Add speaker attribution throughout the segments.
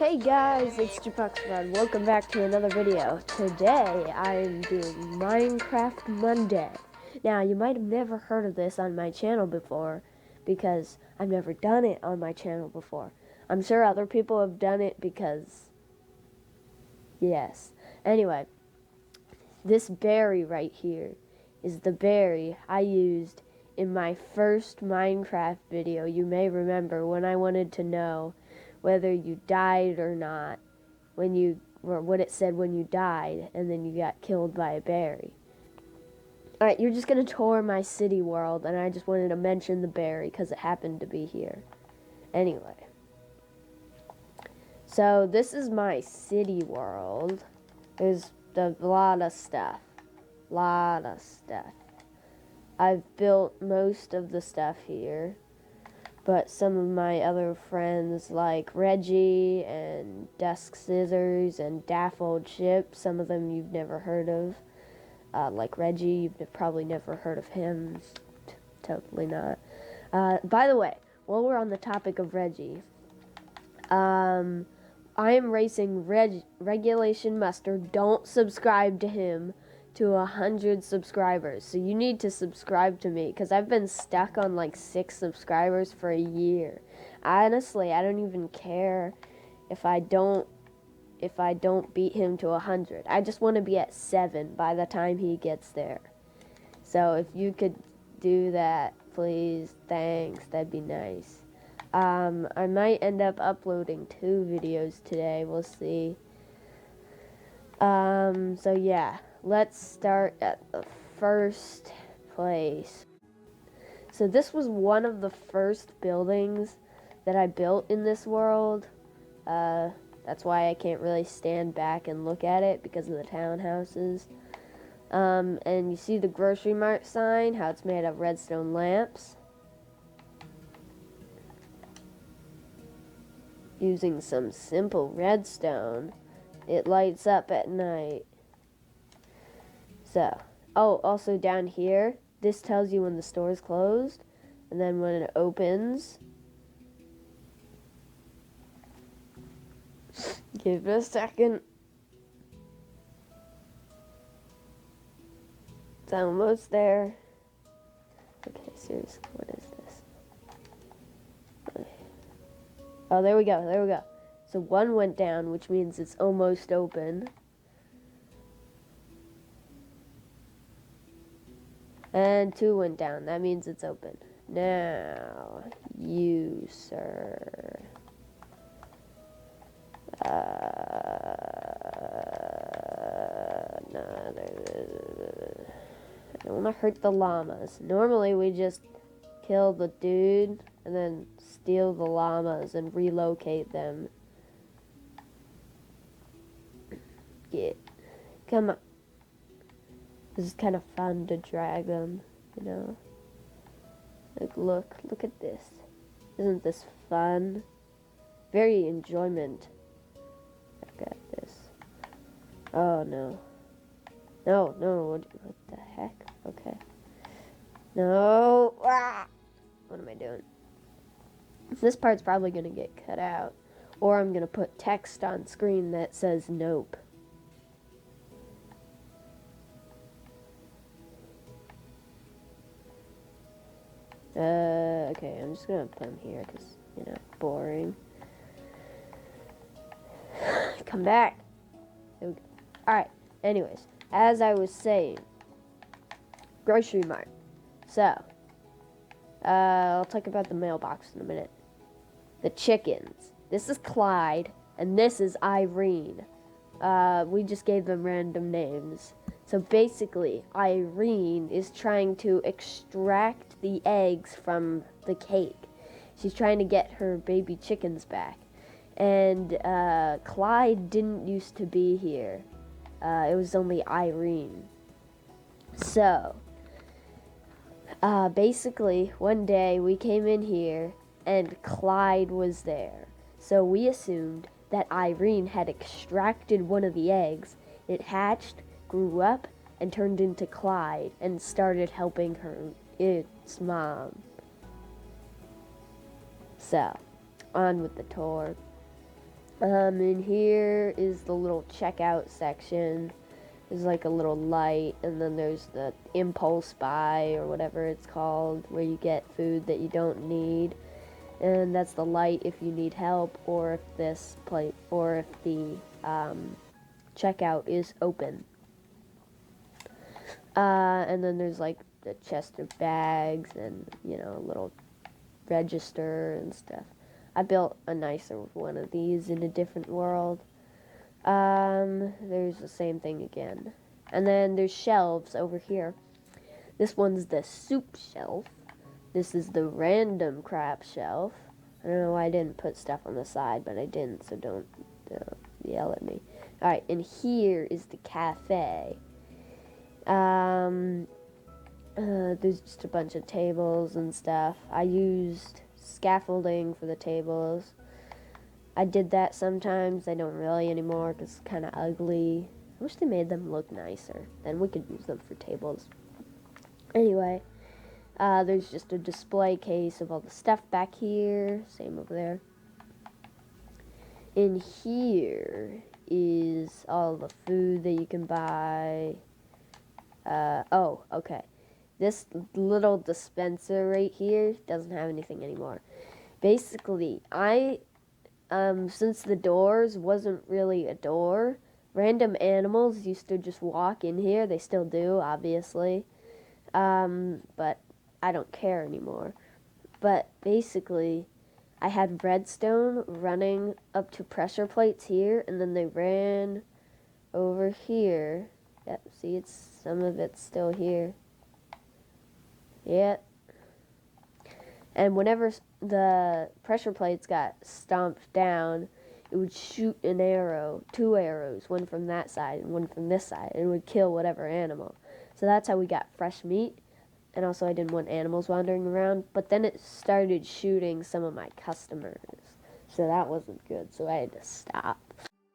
Speaker 1: Hey guys, it's Japuxman. Welcome back to another video. Today I'm doing Minecraft Monday. Now you might have never heard of this on my channel before because I've never done it on my channel before. I'm sure other people have done it because yes. Anyway, this berry right here is the berry I used in my first Minecraft video. You may remember when I wanted to know whether you died or not, or what it said when you died and then you got killed by a berry. Alright, you're just gonna tour my city world, and I just wanted to mention the berry because it happened to be here. Anyway, so this is my city world. There's a lot of stuff. I've built most of the stuff here, but some of my other friends like Reggie and Dusk Scissors and Daffodil Chip, some of them you've never heard of. Like Reggie, you've probably never heard of him. Totally not. By the way, while we're on the topic of Reggie, I am racing Regulation Mustard. Don't subscribe to him to 100 subscribers. So you need to subscribe to me because I've been stuck on like 6 subscribers for a year. Honestly, I don't even care if I don't beat him to 100. I just want to be at 7 by the time he gets there. So if you could do that, please, thanks. That'd be nice. I might end up uploading 2 videos today. We'll see. So yeah, let's start at the first place. So this was one of the first buildings that I built in this world. That's why I can't really stand back and look at it because of the townhouses. And you see the grocery mart sign, how it's made of redstone lamps. Using some simple redstone, it lights up at night. So, oh, also down here, this tells you when the store is closed, and then when it opens, give it a second. It's almost there. Okay, seriously, what is this? Oh, there we go. So 1 went down, which means it's almost open. And 2 went down, that means it's open. Now, you, sir. No, I don't want to hurt the llamas. Normally we just kill the dude and then steal the llamas and relocate them. Yeah. Come on. This is kind of fun to drag them, you know? Like, look at this. Isn't this fun? Very enjoyment. I got this. Oh, no. No, what the heck? Okay. No! Ah! What am I doing? This part's probably going to get cut out. Or I'm going to put text on screen that says nope. Okay, I'm just going to put them here because, you know, boring. Come back. There we go. Alright, anyways, as I was saying, grocery mart. So, I'll talk about the mailbox in a minute. The chickens. This is Clyde, and this is Irene. We just gave them random names. So basically, Irene is trying to extract the eggs from the cake. She's trying to get her baby chickens back. And Clyde didn't used to be here. It was only Irene. So, basically, one day we came in here and Clyde was there. So we assumed that Irene had extracted one of the eggs. It hatched, grew up, and turned into Clyde and started helping its mom. So, on with the tour. In here is the little checkout section. There's like a little light, and then there's the impulse buy or whatever it's called, where you get food that you don't need, and that's the light if you need help, or if the checkout is open. And then there's like the chest of bags and a little register and stuff. I built a nicer one of these in a different world. There's the same thing again. And then there's shelves over here. This one's the soup shelf. This is the random crap shelf. I don't know why I didn't put stuff on the side, but I didn't, so don't yell at me. Alright, and here is the cafe. There's just a bunch of tables and stuff. I used scaffolding for the tables. I did that sometimes. I don't really anymore because it's kind of ugly. I wish they made them look nicer. Then we could use them for tables. Anyway, there's just a display case of all the stuff back here. Same over there. In here is all the food that you can buy. Oh, okay. This little dispenser right here doesn't have anything anymore. Basically, since the doors wasn't really a door, random animals used to just walk in here. They still do, obviously. But I don't care anymore. But basically, I had redstone running up to pressure plates here, and then they ran over here. Yep, see, some of it's still here. Yep. And whenever the pressure plates got stomped down, it would shoot an arrow, 2 arrows, one from that side and one from this side, and it would kill whatever animal. So that's how we got fresh meat. And also I didn't want animals wandering around. But then it started shooting some of my customers. So that wasn't good, so I had to stop.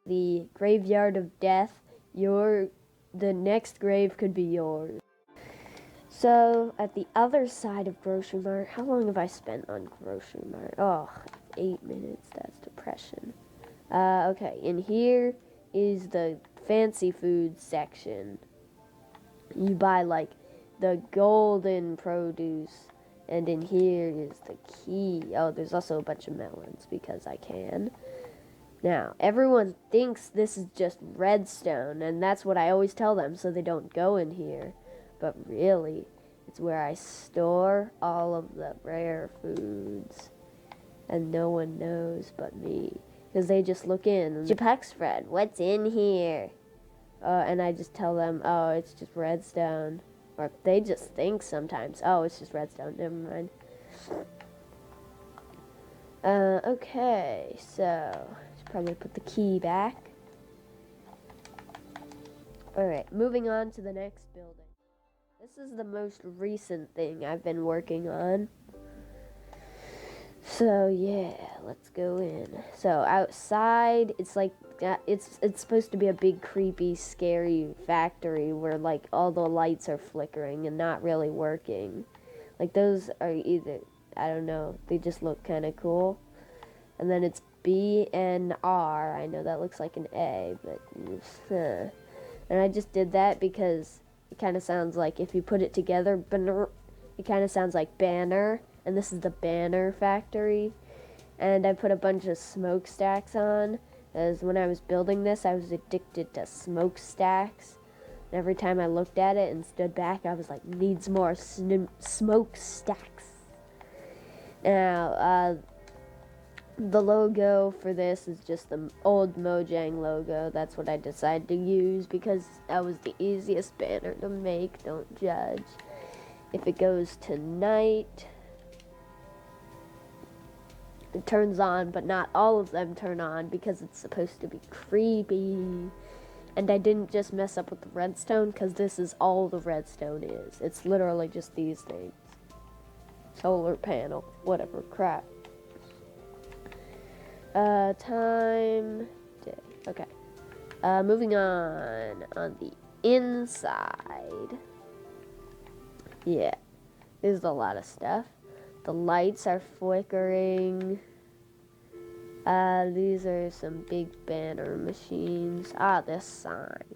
Speaker 1: The graveyard of death, the next grave could be yours. So, at the other side of Grocery Mart, how long have I spent on Grocery Mart? Oh, 8 minutes, that's depression. Okay, in here is the fancy food section. You buy, like, the golden produce, and in here is the key. Oh, there's also a bunch of melons, because I can. Now, everyone thinks this is just redstone, and that's what I always tell them, so they don't go in here. But really, it's where I store all of the rare foods. And no one knows but me. Because they just look in. And Japex Fred, what's in here? And I just tell them, oh, it's just redstone. Or they just think sometimes, oh, it's just redstone. Never mind. Okay, so should probably put the key back. Alright, moving on to the next building. This is the most recent thing I've been working on. So yeah, let's go in. So outside, it's like it's supposed to be a big, creepy, scary factory where like all the lights are flickering and not really working. Like those are either, I don't know, they just look kind of cool. And then it's BNR. I know that looks like an A, but and I just did that because it kind of sounds like, if you put it together, it kind of sounds like banner, and this is the banner factory. And I put a bunch of smokestacks on, as when I was building this, I was addicted to smokestacks. And every time I looked at it and stood back, I was like, needs more smokestacks. Now, the logo for this is just the old Mojang logo. That's what I decided to use because that was the easiest banner to make. Don't judge. If it goes to night, it turns on, but not all of them turn on because it's supposed to be creepy. And I didn't just mess up with the redstone because this is all the redstone is. It's literally just these things. Solar panel, whatever, crap. Time, day, okay. Moving on the inside. Yeah, there's a lot of stuff. The lights are flickering. These are some big banner machines. This sign.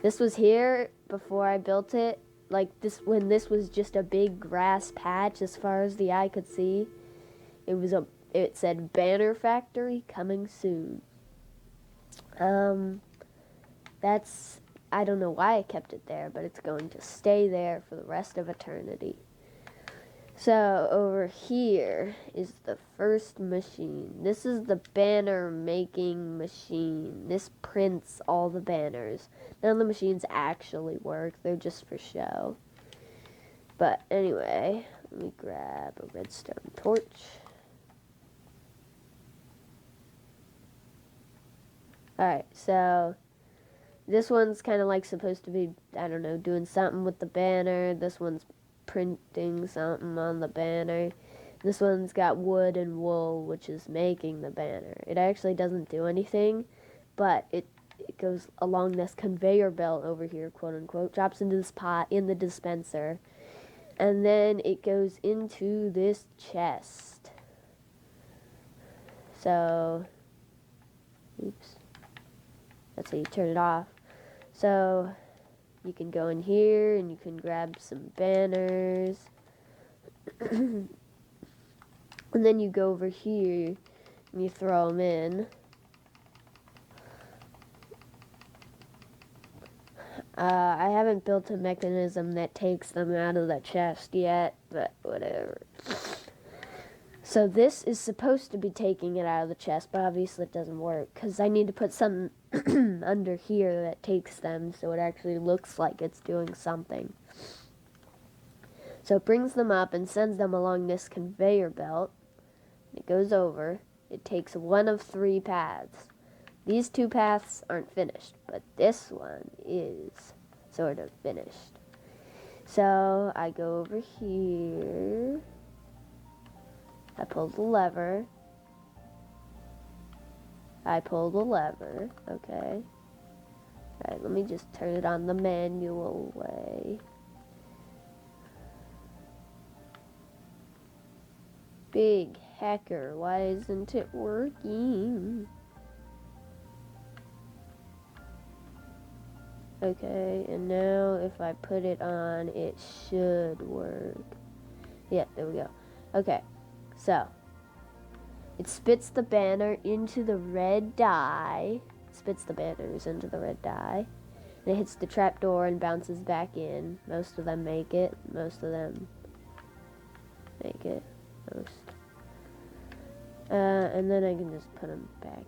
Speaker 1: This was here before I built it. Like this, when this was just a big grass patch as far as the eye could see. It said banner factory coming soon. That's, I don't know why I kept it there, but it's going to stay there for the rest of eternity. So over here is the first machine. This is the banner making machine. This prints all the banners. None of the machines actually work. They're just for show. But anyway, let me grab a redstone torch. Alright, so this one's kind of like supposed to be, I don't know, doing something with the banner. This one's printing something on the banner. This one's got wood and wool, which is making the banner. It actually doesn't do anything, but it goes along this conveyor belt over here, quote unquote, drops into this pot in the dispenser, and then it goes into this chest. So, oops, that's how you turn it off. So you can go in here and you can grab some banners. And then you go over here and you throw them in. I haven't built a mechanism that takes them out of the chest yet, but whatever. So this is supposed to be taking it out of the chest, but obviously it doesn't work because I need to put something under here that takes them so it actually looks like it's doing something. So it brings them up and sends them along this conveyor belt. It goes over. It takes one of 3 paths. These 2 paths aren't finished, but this one is sort of finished. So I go over here. I pull the lever. I pull the lever. Okay. Alright, let me just turn it on the manual way. Big hacker, why isn't it working? Okay, and now if I put it on, it should work. Yeah, there we go. Okay, so it spits the banner into the red dye. Spits the banners into the red dye. And it hits the trap door and bounces back in. Most of them make it. Most of them make it. Most. And then I can just put them back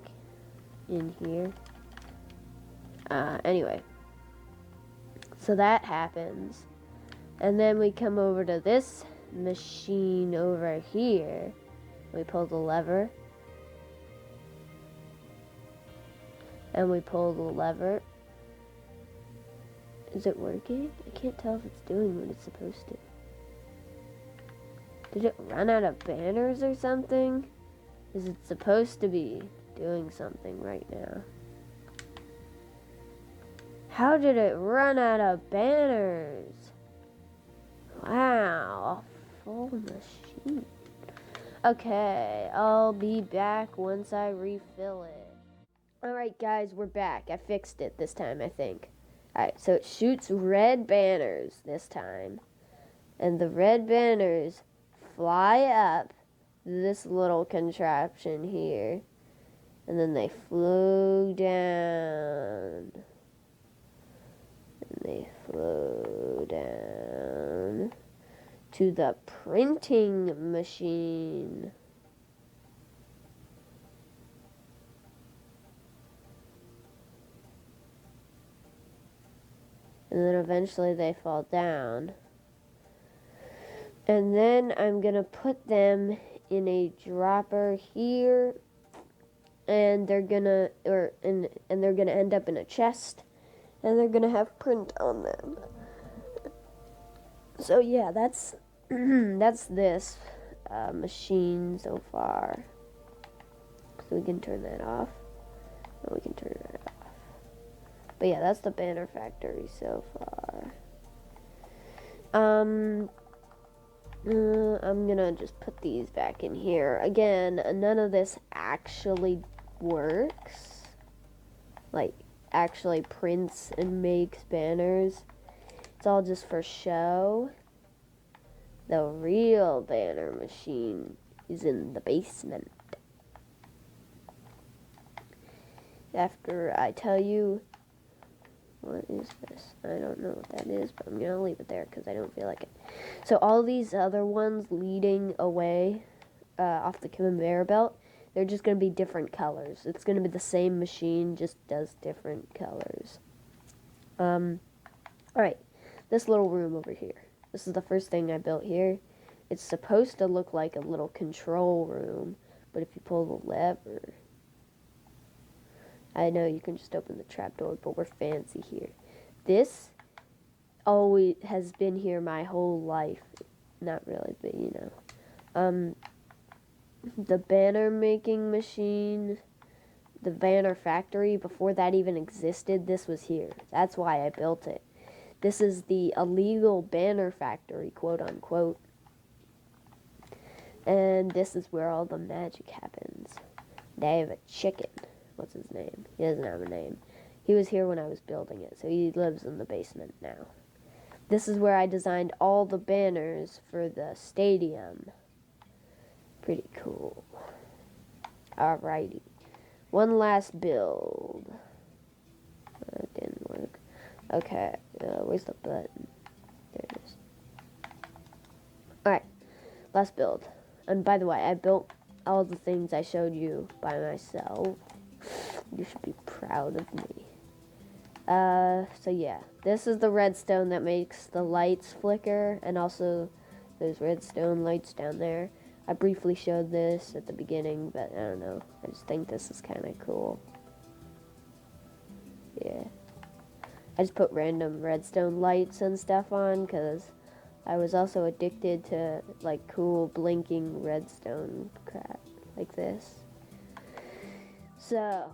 Speaker 1: in here. Anyway. So that happens. And then we come over to this machine over here. We pull the lever. And we pull the lever. Is it working? I can't tell if it's doing what it's supposed to. Did it run out of banners or something? Is it supposed to be doing something right now? How did it run out of banners? Wow, a full machine. Okay, I'll be back once I refill it. Alright guys, we're back. I fixed it this time, I think. Alright, so it shoots red banners this time. And the red banners fly up this little contraption here. And then they flow down. And they flow down to the printing machine. And then eventually they fall down. And then I'm going to put them in a dropper here. And they're going to and they're going to end up in a chest. And they're going to have print on them. So yeah, that's that's this machine so far. So we can turn that off. And we can turn that off. But yeah, that's the banner factory so far. I'm gonna just put these back in here. Again, none of this actually works. Like, actually prints and makes banners. It's all just for show. The real banner machine is in the basement. After I tell you, what is this? I don't know what that is, but I'm going to leave it there because I don't feel like it. So all these other ones leading away off the conveyor belt, they're just going to be different colors. It's going to be the same machine, just does different colors. Alright, this little room over here. This is the first thing I built here. It's supposed to look like a little control room, but if you pull the lever, I know you can just open the trapdoor, but we're fancy here. This always has been here my whole life. Not really, but you know. The banner making machine, the banner factory, before that even existed, this was here. That's why I built it. This is the illegal banner factory, quote unquote. And this is where all the magic happens. They have a chicken. What's his name? He doesn't have a name. He was here when I was building it, so he lives in the basement now. This is where I designed all the banners for the stadium. Pretty cool. Alrighty. One last build. That didn't work. Okay, where's the button? There it is. Alright, last build. And by the way, I built all the things I showed you by myself. You should be proud of me. So yeah, this is the redstone that makes the lights flicker, and also those redstone lights down there. I briefly showed this at the beginning, but I don't know. I just think this is kind of cool. Yeah. I just put random redstone lights and stuff on because I was also addicted to like cool blinking redstone crap like this. So